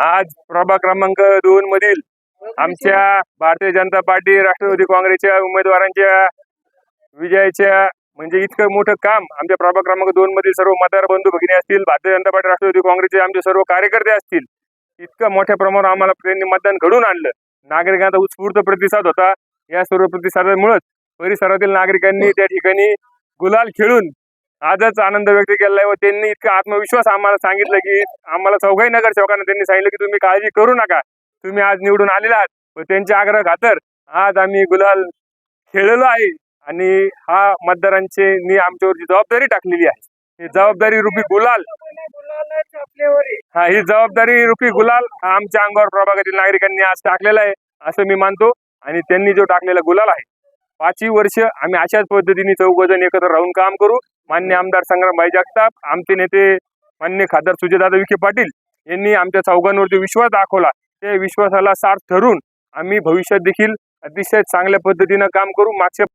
आज प्रभाग क्रमांक 2 मधील आमच्या भारतीय जनता पार्टी राष्ट्रवादी काँग्रेसच्या उमेदवारांच्या विजयाच्या म्हणजे इतकं मोठं काम आमच्या प्रभाग क्रमांक 2 मधील सर्व मतदार बंधू भगिनी असतील, भारतीय जनता पार्टी राष्ट्रवादी काँग्रेसचे आमचे सर्व कार्यकर्ते असतील, इतकं मोठ्या प्रमाणावर आम्हाला त्यांनी मतदान घडून आणलं. नागरिकांचा उत्स्फूर्त प्रतिसाद होता. या सर्व प्रतिसादामुळेच परिसरातील नागरिकांनी त्या ठिकाणी गुलाल खेळून आजच आनंद व्यक्त केला व त्यांनी इतका आत्मविश्वास आम्हाला सांगितलं की आम्हाला चौघाही नगरसेवकांना त्यांनी सांगितलं की तुम्ही काळजी करू नका, तुम्ही आज निवडून आलेला आहात. व त्यांच्या आग्रह खातर आज आम्ही गुलाल खेळलेलो आहे आणि हा मतदारांची आमच्यावर जबाबदारी टाकलेली आहे. ही जबाबदारी रूपी गुलाल ही जबाबदारी रूपी गुलाल हा आमच्या अंगावर प्रभागातील नागरिकांनी आज टाकलेला आहे असं मी मानतो. आणि त्यांनी जो टाकलेला गुलाल आहे 5 वर्ष आम्ही अशाच पद्धतीने चौघजण एकत्र राहून काम करू. मान्य आमदार संग्रामभाई जगताप, आमचे नेते मान्य खासदार सुजयदादा विखे पाटील यांनी आमच्या चौघांवरती विश्वास दाखवला. त्या विश्वासाला सार्थ ठरून आम्ही भविष्यात देखील अतिशय चांगल्या पद्धतीनं काम करू. मागच्या